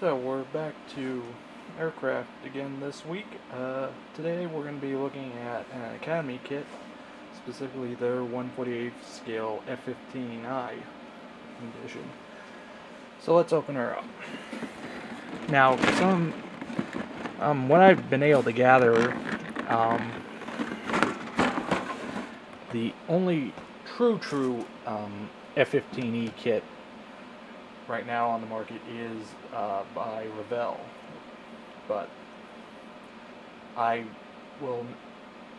So we're back to aircraft again this week. Today we're going to be looking at an Academy kit, specifically their 1/48 scale F-15I edition. So let's open her up. Now, what I've been able to gather, the only true F-15E kit right now on the market is by Revell, but I will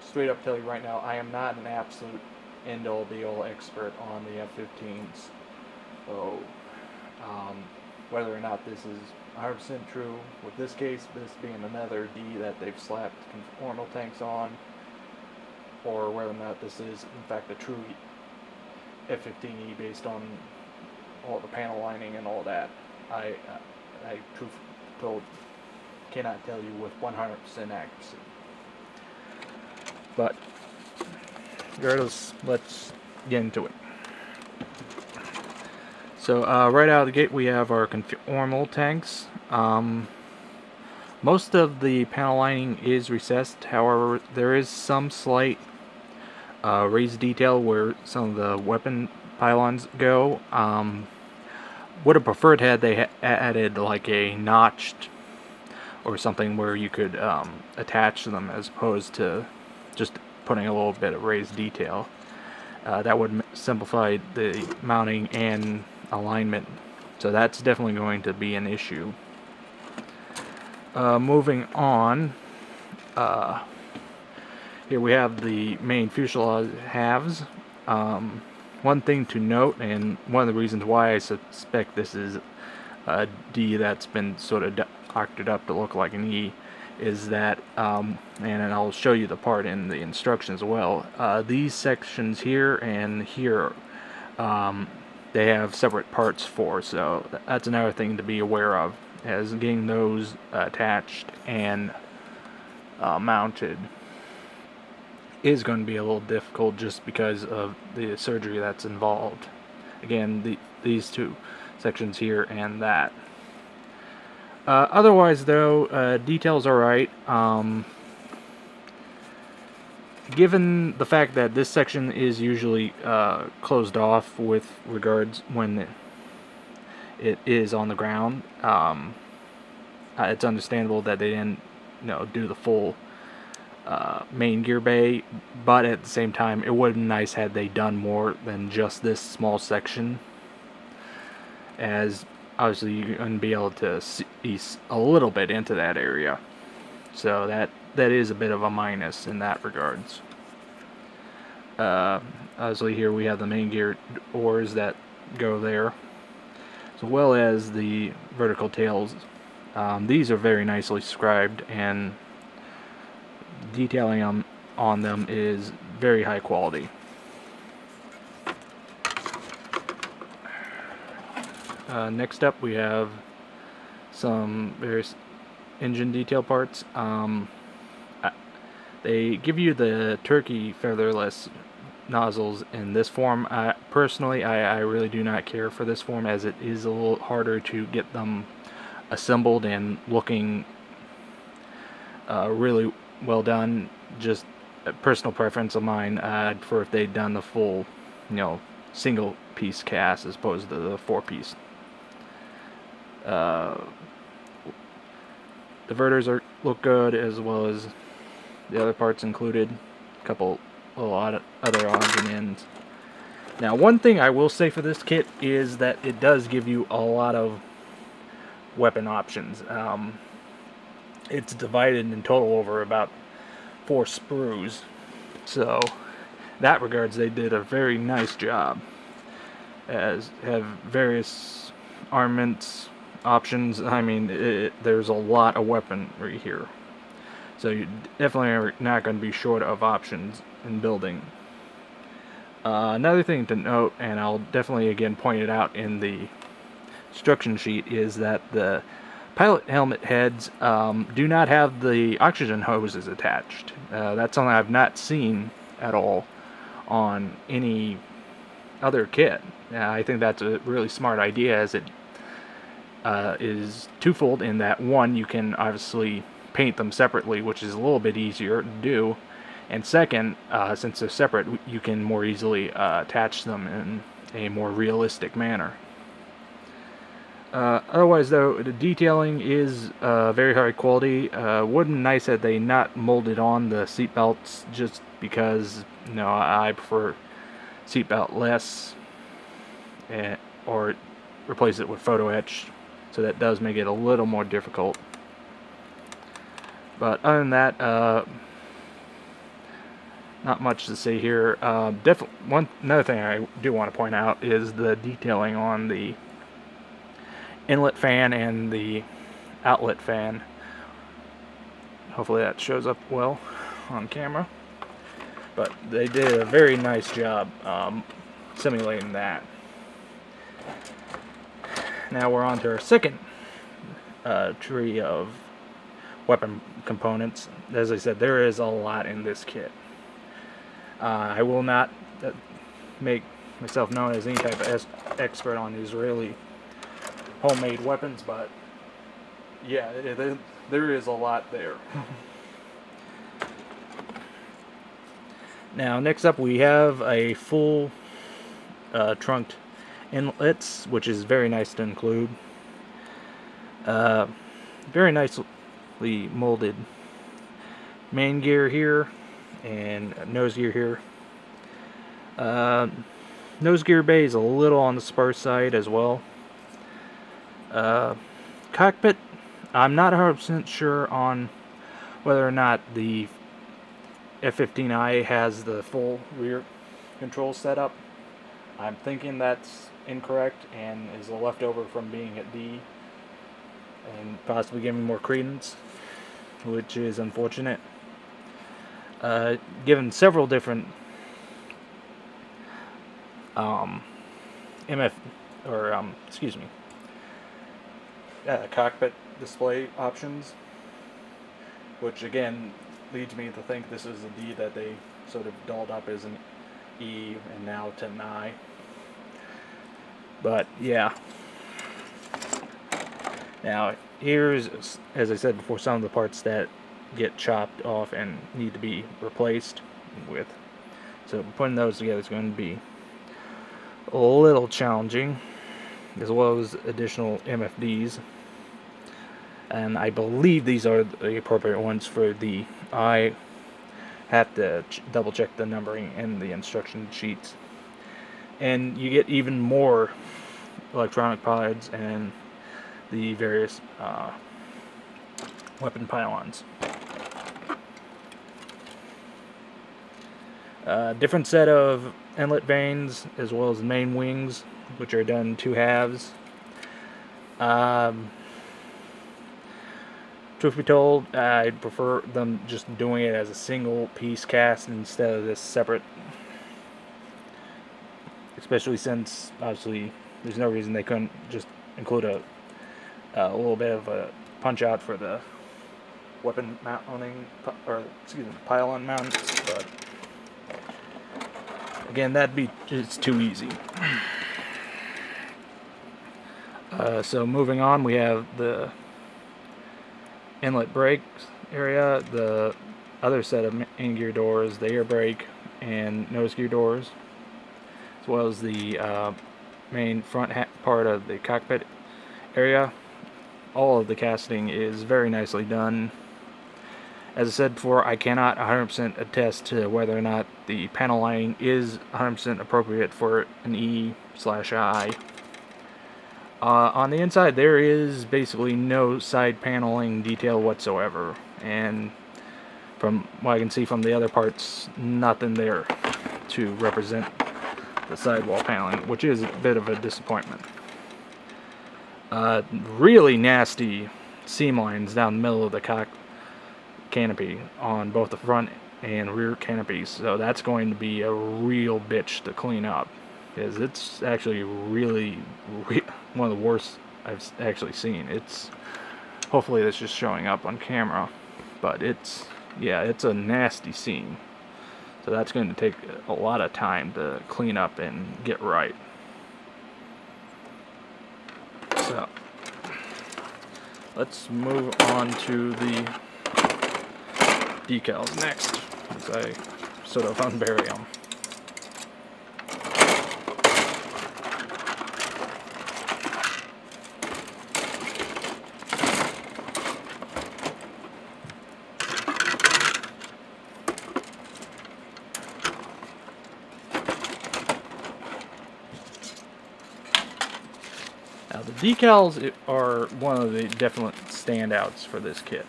straight up tell you right now, I am not an absolute end-all be-all expert on the F-15s. So whether or not this is 100% true with this case, this being another D that they've slapped conformal tanks on, or whether or not this is in fact a true F-15E based on all the panel lining and all that, I truth told cannot tell you with 100% accuracy. But regardless, let's get into it. So right out of the gate we have our conformal tanks. Most of the panel lining is recessed, however there is some slight raised detail where some of the weapon pylons go. Would have preferred had they added like a notched or something where you could attach them, as opposed to just putting a little bit of raised detail. That would simplify the mounting and alignment, so that's definitely going to be an issue. Moving on, here we have the main fuselage halves. One thing to note, and one of the reasons why I suspect this is a D that's been sort of doctored up to look like an E, is that, and I'll show you the part in the instructions as well, these sections here and here, they have separate parts for, so that's another thing to be aware of, as getting those attached and mounted is going to be a little difficult just because of the surgery that's involved. Again, these two sections here and that. Otherwise though, details are right. Given the fact that this section is usually closed off with regards when it is on the ground, it's understandable that they didn't do the full main gear bay, but at the same time it would have been nice had they done more than just this small section, as obviously you're going to be able to see a little bit into that area, so that is a bit of a minus in that regards. Obviously here we have the main gear doors that go there, as well as the vertical tails. These are very nicely scribed, and detailing on them is very high quality. Next up we have some various engine detail parts. They give you the turkey featherless nozzles in this form. Personally, I really do not care for this form, as it is a little harder to get them assembled and looking really well done. Just a personal preference of mine. I'd prefer if they'd done the full, single piece cast as opposed to the 4-piece. The diverters look good, as well as the other parts included. A couple little other odds and ends. Now, one thing I will say for this kit is that it does give you a lot of weapon options. It's divided in total over about 4 sprues, so in that regards they did a very nice job, as have various armaments options. I mean, there's a lot of weaponry here, so you definitely are not going to be short of options in building. Another thing to note, and I'll definitely again point it out in the instruction sheet, is that the pilot helmet heads do not have the oxygen hoses attached. That's something I've not seen at all on any other kit. I think that's a really smart idea, as it is twofold in that, one, you can obviously paint them separately, which is a little bit easier to do, and second, since they're separate, you can more easily attach them in a more realistic manner. Otherwise, though, the detailing is very high quality. Would be nice had they not molded on the seat belts, just because, you know, I prefer seatbelt less, or replace it with photo etch, so that does make it a little more difficult. But other than that, not much to say here. Another thing I do want to point out is the detailing on the inlet fan and the outlet fan. Hopefully that shows up well on camera. But they did a very nice job simulating that. Now we're on to our second tree of weapon components. As I said, there is a lot in this kit. I will not make myself known as any type of expert on Israeli homemade weapons, but yeah, there is a lot there. Now, next up we have a full trunked inlets, which is very nice to include. Very nicely molded main gear here and nose gear here. Nose gear bay is a little on the sparse side as well. Cockpit, I'm not 100% sure on whether or not the F-15I has the full rear control setup. I'm thinking that's incorrect and is a leftover from being at D, and possibly giving more credence, which is unfortunate. Given several different cockpit display options, which again leads me to think this is a D that they sort of dolled up as an E and now to an I. But yeah. Now here's, as I said before, some of the parts that get chopped off and need to be replaced with. So putting those together is going to be a little challenging, as well as additional MFDs. And I believe these are the appropriate ones for the I have to double check the numbering in the instruction sheets. And you get even more electronic pods and the various weapon pylons. Different set of inlet vanes, as well as the main wings, which are done in two halves. Truth be told, I'd prefer them just doing it as a single piece cast instead of this separate, especially since obviously there's no reason they couldn't just include a little bit of a punch out for the weapon mounting, or excuse me, pylon mounts, but again, it's too easy. So moving on, we have the inlet brakes area, the other set of main gear doors, the air brake and nose gear doors, as well as the main front part of the cockpit area. All of the casting is very nicely done. As I said before, I cannot 100% attest to whether or not the panel lining is 100% appropriate for an E/I. On the inside, there is basically no side paneling detail whatsoever, and from what I can see from the other parts, nothing there to represent the sidewall paneling, which is a bit of a disappointment. Really nasty seam lines down the middle of the canopy on both the front and rear canopies, so that's going to be a real bitch to clean up, because it's actually really one of the worst I've actually seen. Hopefully that's just showing up on camera, but it's a nasty seam, so that's going to take a lot of time to clean up and get right. So let's move on to the decals next, as I sort of unbury them. Now the decals are one of the definite standouts for this kit.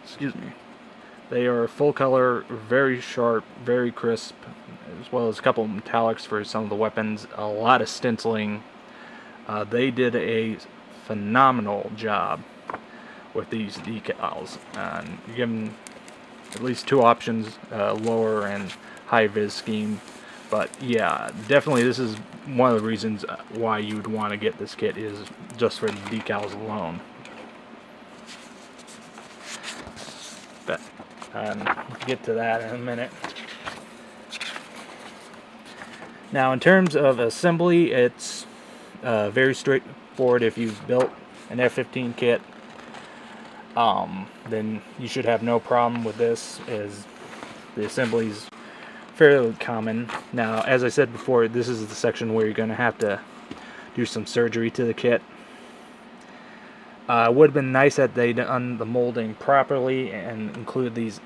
Excuse me. They are full color, very sharp, very crisp, as well as a couple of metallics for some of the weapons, a lot of stenciling. They did a phenomenal job with these decals. And you give them at least two options, lower and high vis scheme. But yeah, definitely this is one of the reasons why you would want to get this kit, is just for the decals alone. But we'll get to that in a minute. Now in terms of assembly, it's very straightforward. If you've built an F-15 kit, then you should have no problem with this, as the assembly's fairly common. Now, as I said before, this is the section where you're going to have to do some surgery to the kit. It would have been nice that they'd done the molding properly and include these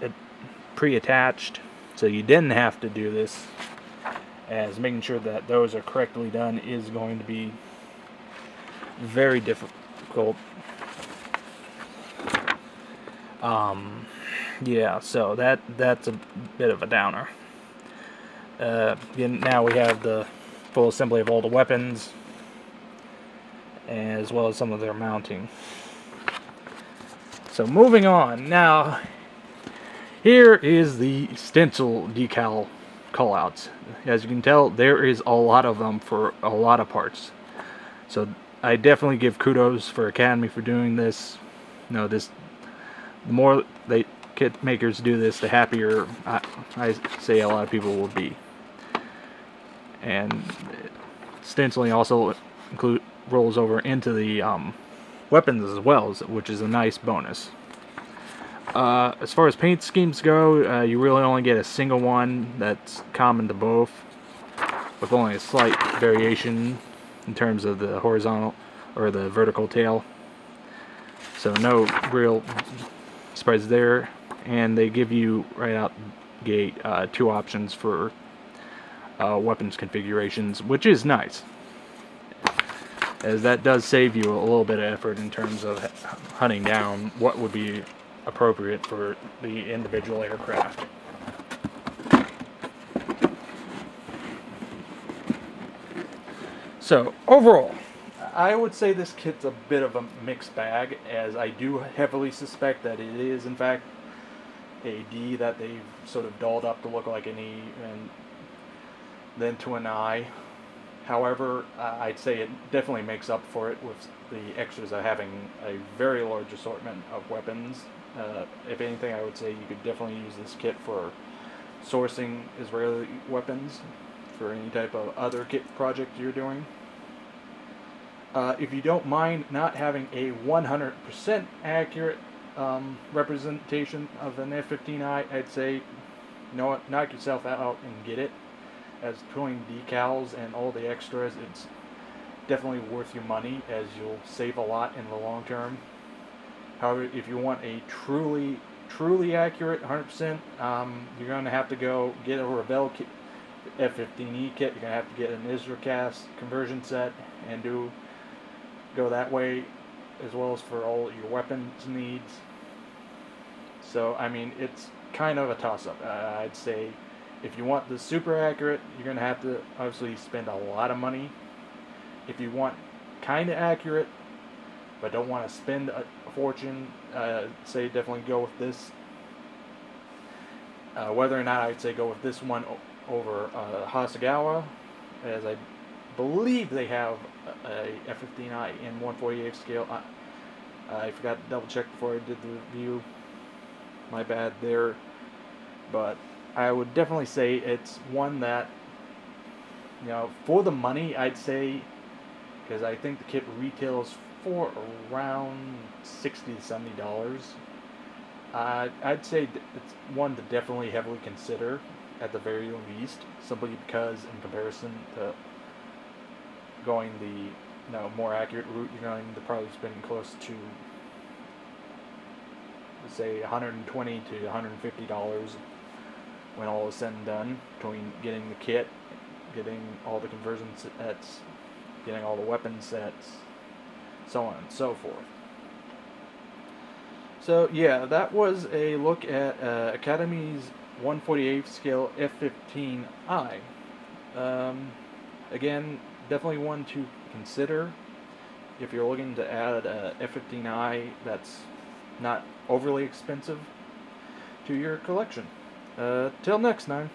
pre-attached, so you didn't have to do this, as making sure that those are correctly done is going to be very difficult. Yeah, so that's a bit of a downer. Now we have the full assembly of all the weapons, as well as some of their mounting. So moving on, now here is the stencil decal callouts. As you can tell, there is a lot of them for a lot of parts. So I definitely give kudos for Academy for doing this. The more kit makers do this, the happier I say a lot of people will be. And stenciling also rolls over into the weapons as well, which is a nice bonus. As far as paint schemes go, you really only get a single one that's common to both, with only a slight variation in terms of the horizontal or the vertical tail. So no real surprises there. And they give you right out the gate two options for weapons configurations, which is nice, as that does save you a little bit of effort in terms of hunting down what would be appropriate for the individual aircraft. So overall, I would say this kit's a bit of a mixed bag, as I do heavily suspect that it is in fact a D that they've sort of dolled up to look like an E and then to an I. However, I'd say it definitely makes up for it with the extras of having a very large assortment of weapons. If anything, I would say you could definitely use this kit for sourcing Israeli weapons for any type of other kit project you're doing. If you don't mind not having a 100% accurate representation of an F-15I, I'd say, you know what, knock yourself out and get it. As between decals and all the extras, it's definitely worth your money, as you'll save a lot in the long term. However, if you want a truly accurate 100%, you're going to have to go get a Revell kit, F-15E kit. You're going to have to get an IsraCast conversion set and go that way, as well as for all your weapons needs. So, I mean, it's kind of a toss-up. I'd say if you want the super accurate, you're going to have to obviously spend a lot of money. If you want kind of accurate, but don't want to spend a fortune, say definitely go with this. Whether or not I'd say go with this one over Hasegawa, as I believe they have a F-15I in 1/48 scale. I forgot to double check before I did the review. My bad there. But I would definitely say it's one that, for the money, I'd say, because I think the kit retails for around $60 to $70. I'd say it's one to definitely heavily consider at the very least, simply because in comparison to going the more accurate route, you're going to probably spend close to, let's say, $120 to $150 when all is said and done, between getting the kit, getting all the conversion sets, getting all the weapon sets, so on and so forth. So yeah, that was a look at Academy's 1/48 scale F-15I. Again, definitely one to consider if you're looking to add a F-15I that's not overly expensive to your collection. Till next time.